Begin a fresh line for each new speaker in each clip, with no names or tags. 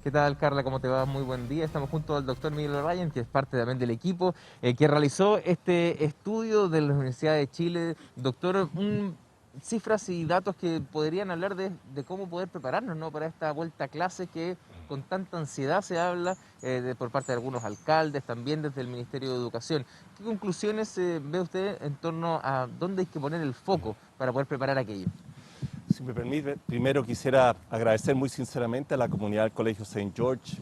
¿Qué tal, Carla? ¿Cómo te va? Muy buen día. Estamos junto al doctor Miguel O'Ryan, que es parte también del equipo que realizó este estudio de la Universidad de Chile. Doctor, cifras y datos que podrían hablar de cómo poder prepararnos, ¿no?, para esta vuelta a clase que con tanta ansiedad se habla por parte de algunos alcaldes, también desde el Ministerio de Educación. ¿Qué conclusiones ve usted en torno a dónde hay que poner el foco para poder preparar aquello?
Si me permite, primero quisiera agradecer muy sinceramente a la comunidad del Colegio Saint George,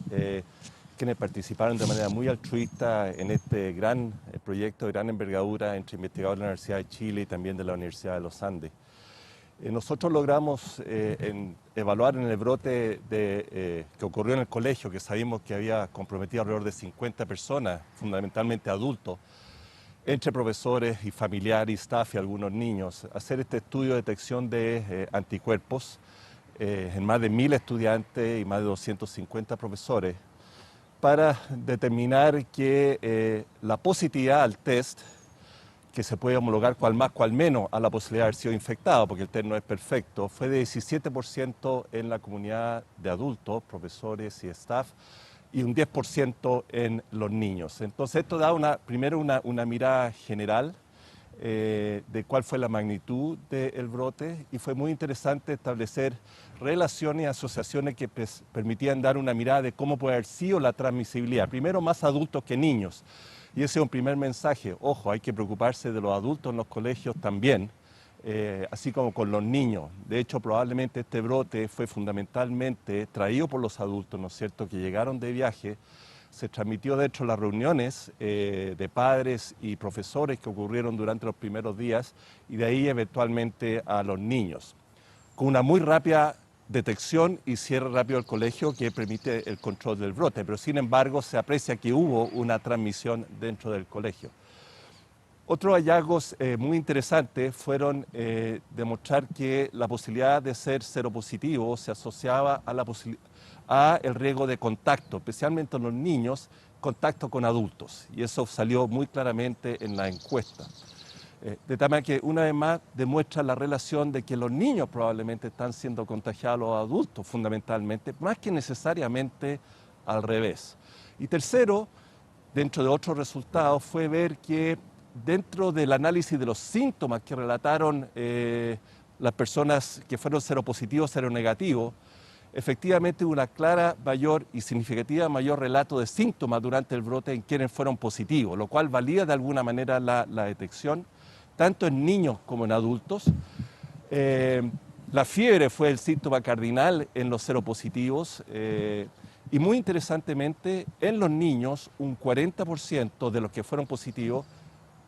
quienes participaron de manera muy altruista en este gran proyecto de gran envergadura entre investigadores de la Universidad de Chile y también de la Universidad de los Andes. Nosotros logramos evaluar en el brote que ocurrió en el colegio, que sabíamos que había comprometido alrededor de 50 personas, fundamentalmente adultos, entre profesores y familiares, staff y algunos niños, hacer este estudio de detección de anticuerpos en más de 1000 estudiantes y más de 250 profesores para determinar que la positividad al test, que se puede homologar cual más, cual menos a la posibilidad de haber sido infectado, porque el test no es perfecto, fue de 17% en la comunidad de adultos, profesores y staff, y un 10% en los niños. Entonces esto da primero una mirada general de cuál fue la magnitud del brote, y fue muy interesante establecer relaciones y asociaciones que permitían dar una mirada de cómo puede haber sido la transmisibilidad. Primero, más adultos que niños. Y ese es un primer mensaje. Ojo, hay que preocuparse de los adultos en los colegios también, así como con los niños. De hecho, probablemente este brote fue fundamentalmente traído por los adultos, ¿no es cierto?, que llegaron de viaje. Se transmitió de hecho las reuniones de padres y profesores que ocurrieron durante los primeros días, y de ahí eventualmente a los niños, con una muy rápida detección y cierre rápido del colegio que permite el control del brote, pero sin embargo se aprecia que hubo una transmisión dentro del colegio. Otros hallazgos muy interesantes fueron demostrar que la posibilidad de ser seropositivo se asociaba a el riesgo de contacto, especialmente en los niños, contacto con adultos, y eso salió muy claramente en la encuesta. De tal manera que una vez más demuestra la relación de que los niños probablemente están siendo contagiados a los adultos fundamentalmente, más que necesariamente al revés. Y tercero, dentro de otros resultados, fue ver que dentro del análisis de los síntomas que relataron las personas que fueron seropositivos, seronegativos, efectivamente hubo una clara mayor y significativa mayor relato de síntomas durante el brote en quienes fueron positivos, lo cual valida de alguna manera la detección, tanto en niños como en adultos. La fiebre fue el síntoma cardinal en los seropositivos, y muy interesantemente en los niños un 40% de los que fueron positivos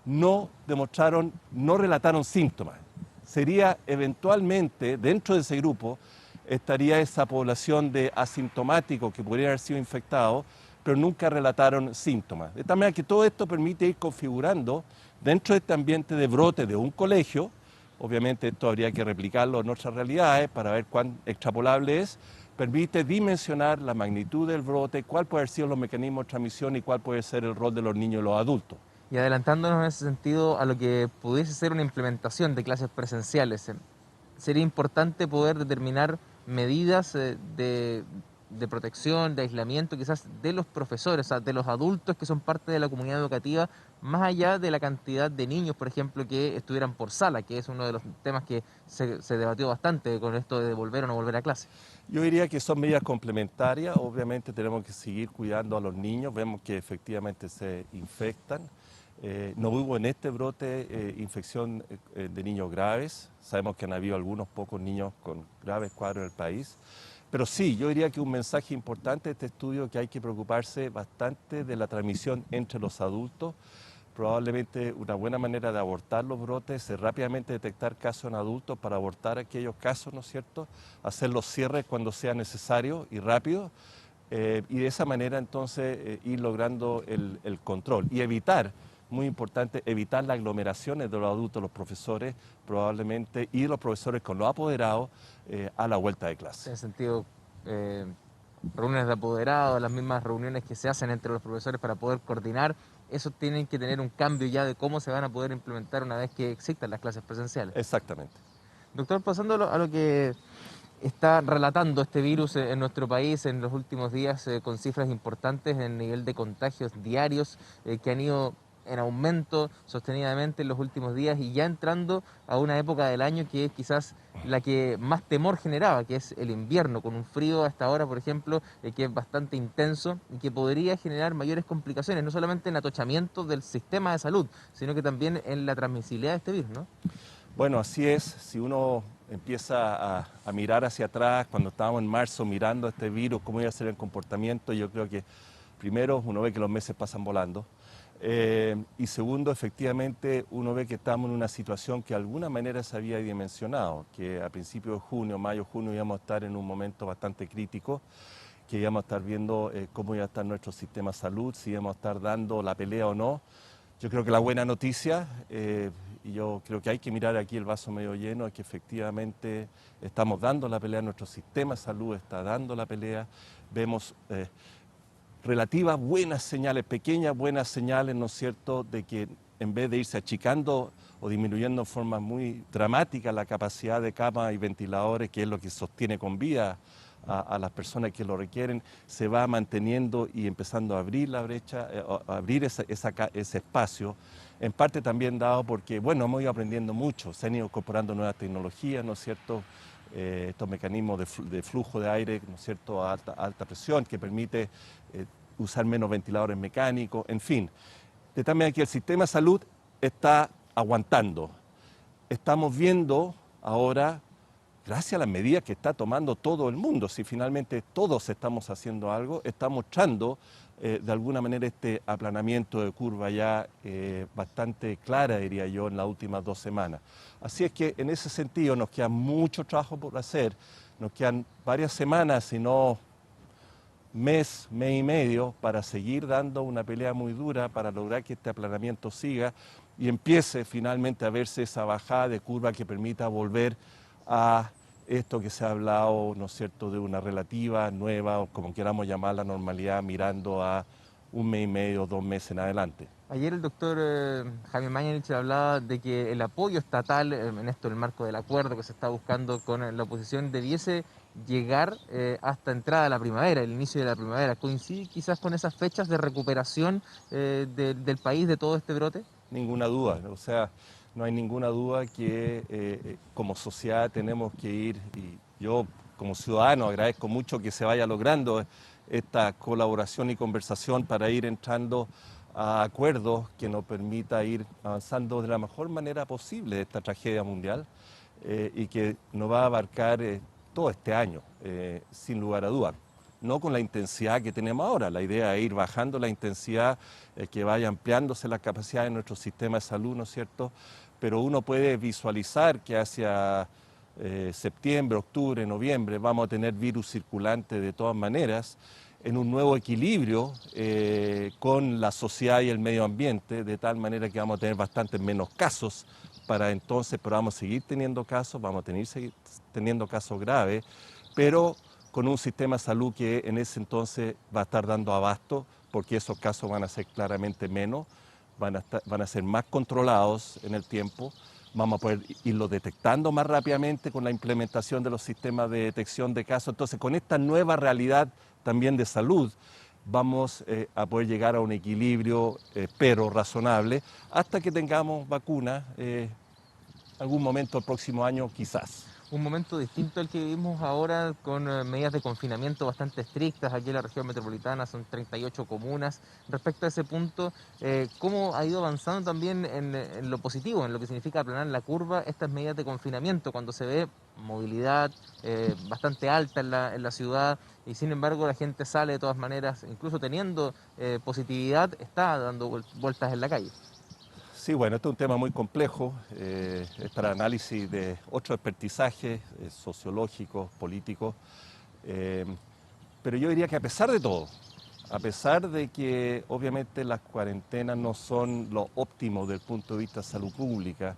no relataron síntomas. Sería eventualmente, dentro de ese grupo, estaría esa población de asintomáticos que podrían haber sido infectados, pero nunca relataron síntomas. De tal manera que todo esto permite ir configurando dentro de este ambiente de brote de un colegio. Obviamente esto habría que replicarlo en otras realidades para ver cuán extrapolable es. Permite dimensionar la magnitud del brote, cuál pueden haber sido los mecanismos de transmisión y cuál puede ser el rol de los niños y los adultos.
Y adelantándonos en ese sentido a lo que pudiese ser una implementación de clases presenciales, sería importante poder determinar medidas de protección, de aislamiento, quizás de los profesores, o sea, de los adultos que son parte de la comunidad educativa, más allá de la cantidad de niños, por ejemplo, que estuvieran por sala, que es uno de los temas que se debatió bastante con esto de volver o no volver a clase.
Yo diría que son medidas complementarias. Obviamente tenemos que seguir cuidando a los niños. Vemos que efectivamente se infectan. No hubo en este brote infección de niños graves. Sabemos que han habido algunos pocos niños con graves cuadros en el país. Pero sí, yo diría que un mensaje importante de este estudio es que hay que preocuparse bastante de la transmisión entre los adultos. Probablemente una buena manera de abortar los brotes es rápidamente detectar casos en adultos para abortar aquellos casos, ¿no es cierto? Hacer los cierres cuando sea necesario y rápido, y de esa manera entonces ir logrando el control y evitar, muy importante, evitar las aglomeraciones de los adultos, los profesores probablemente, y los profesores con los apoderados a la vuelta de clase.
En ese sentido, eh, reuniones de apoderados, las mismas reuniones que se hacen entre los profesores para poder coordinar, eso tienen que tener un cambio ya de cómo se van a poder implementar una vez que existan las clases presenciales.
Exactamente.
Doctor, pasando a lo que está relatando este virus en nuestro país en los últimos días con cifras importantes en nivel de contagios diarios que han ido en aumento sostenidamente en los últimos días y ya entrando a una época del año que es quizás la que más temor generaba, que es el invierno, con un frío a esta hora, por ejemplo, que es bastante intenso y que podría generar mayores complicaciones, no solamente en atochamiento del sistema de salud, sino que también en la transmisibilidad de este virus, ¿no?
Bueno, así es. Si uno empieza a mirar hacia atrás, cuando estábamos en marzo mirando este virus, cómo iba a ser el comportamiento, yo creo que primero uno ve que los meses pasan volando. Y segundo, efectivamente, uno ve que estamos en una situación que de alguna manera se había dimensionado, que a principios de junio, mayo, junio íbamos a estar en un momento bastante crítico, que íbamos a estar viendo cómo iba a estar nuestro sistema de salud, si íbamos a estar dando la pelea o no. Yo creo que la buena noticia, y yo creo que hay que mirar aquí el vaso medio lleno, es que efectivamente estamos dando la pelea, nuestro sistema de salud está dando la pelea, vemos relativas buenas señales, pequeñas buenas señales, ¿no es cierto?, de que en vez de irse achicando o disminuyendo en forma muy dramática la capacidad de camas y ventiladores, que es lo que sostiene con vida a las personas que lo requieren, se va manteniendo y empezando a abrir la brecha, a abrir ese espacio, en parte también dado porque, bueno, hemos ido aprendiendo mucho, se han ido incorporando nuevas tecnologías, ¿no es cierto?, estos mecanismos de flujo de aire, ¿no es cierto?, a alta presión, que permite usar menos ventiladores mecánicos, en fin. De tal manera que el sistema de salud está aguantando. Estamos viendo ahora, gracias a las medidas que está tomando todo el mundo, si finalmente todos estamos haciendo algo, está mostrando de alguna manera este aplanamiento de curva ya bastante clara, diría yo, en las últimas 2 semanas. Así es que en ese sentido nos queda mucho trabajo por hacer, nos quedan varias semanas, si no mes y medio, para seguir dando una pelea muy dura para lograr que este aplanamiento siga y empiece finalmente a verse esa bajada de curva que permita volver a esto que se ha hablado, ¿no es cierto?, de una relativa, nueva, o como queramos llamar la normalidad, mirando a 1 mes y medio, 2 meses en adelante.
Ayer el doctor Jaime Mañalich hablaba de que el apoyo estatal en esto, el marco del acuerdo que se está buscando con la oposición, debiese llegar hasta entrada a la primavera, el inicio de la primavera. ¿Coincide quizás con esas fechas de recuperación del país de todo este brote?
Ninguna duda, o sea, no hay ninguna duda que como sociedad tenemos que ir, y yo como ciudadano agradezco mucho que se vaya logrando esta colaboración y conversación para ir entrando a acuerdos que nos permita ir avanzando de la mejor manera posible esta tragedia mundial y que nos va a abarcar todo este año, sin lugar a dudas. No con la intensidad que tenemos ahora, la idea es ir bajando la intensidad, que vaya ampliándose la capacidad de nuestro sistema de salud, ¿no es cierto? Pero uno puede visualizar que hacia septiembre, octubre, noviembre vamos a tener virus circulante de todas maneras, en un nuevo equilibrio con la sociedad y el medio ambiente, de tal manera que vamos a tener bastantes menos casos para entonces, pero vamos a seguir teniendo casos, vamos a seguir teniendo casos graves, pero con un sistema de salud que en ese entonces va a estar dando abasto, porque esos casos van a ser claramente menos, van a ser más controlados en el tiempo, vamos a poder irlo detectando más rápidamente con la implementación de los sistemas de detección de casos. Entonces, con esta nueva realidad también de salud, vamos a poder llegar a un equilibrio, pero razonable, hasta que tengamos vacunas, algún momento el próximo año quizás.
Un momento distinto al que vivimos ahora con medidas de confinamiento bastante estrictas. Aquí en la región metropolitana son 38 comunas. Respecto a ese punto, ¿cómo ha ido avanzando también en lo positivo, en lo que significa aplanar la curva estas medidas de confinamiento, cuando se ve movilidad bastante alta en la ciudad y sin embargo la gente sale de todas maneras, incluso teniendo positividad, está dando vueltas en la calle?
Sí, bueno, este es un tema muy complejo, es para análisis de otros expertizajes sociológicos, políticos, eh, pero yo diría que a pesar de todo, a pesar de que obviamente las cuarentenas no son lo óptimo desde el punto de vista de salud pública,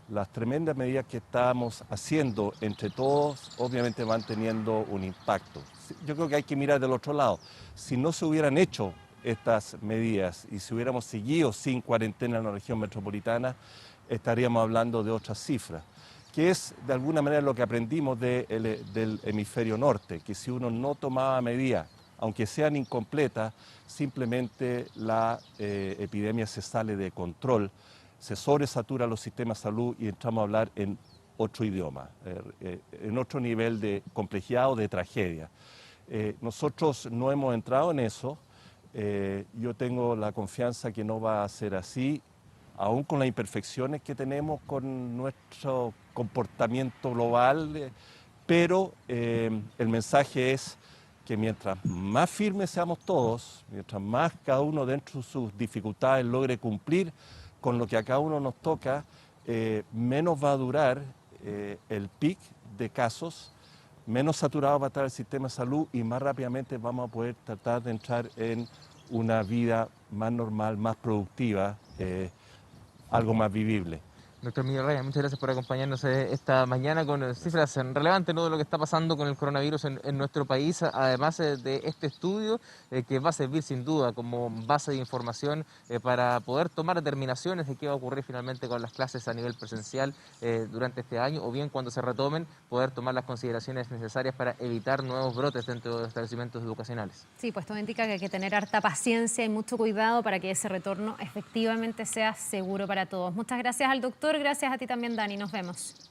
las tremendas medidas que estamos haciendo entre todos obviamente van teniendo un impacto. Yo creo que hay que mirar del otro lado. Si no se hubieran hecho estas medidas y si hubiéramos seguido sin cuarentena en la región metropolitana, estaríamos hablando de otras cifras. que es de alguna manera lo que aprendimos del hemisferio norte, que si uno no tomaba medidas, aunque sean incompletas, simplemente la epidemia se sale de control, se sobresatura los sistemas de salud y entramos a hablar en otro idioma, en otro nivel de complejidad o de tragedia. Nosotros no hemos entrado en eso, yo tengo la confianza que no va a ser así, aún con las imperfecciones que tenemos con nuestro comportamiento global, pero el mensaje es que mientras más firmes seamos todos, mientras más cada uno dentro de sus dificultades logre cumplir con lo que a cada uno nos toca, menos va a durar el pic de casos, menos saturado va a estar el sistema de salud y más rápidamente vamos a poder tratar de entrar en una vida más normal, más productiva, algo más vivible.
Doctor Miguel Ryan, muchas gracias por acompañarnos esta mañana con cifras relevantes, ¿no?, de lo que está pasando con el coronavirus en nuestro país, además de este estudio que va a servir sin duda como base de información para poder tomar determinaciones de qué va a ocurrir finalmente con las clases a nivel presencial durante este año, o bien cuando se retomen, poder tomar las consideraciones necesarias para evitar nuevos brotes dentro de los establecimientos educacionales.
Sí, pues todo indica que hay que tener harta paciencia y mucho cuidado para que ese retorno efectivamente sea seguro para todos. Muchas gracias al doctor, gracias a ti también, Dani. Nos vemos.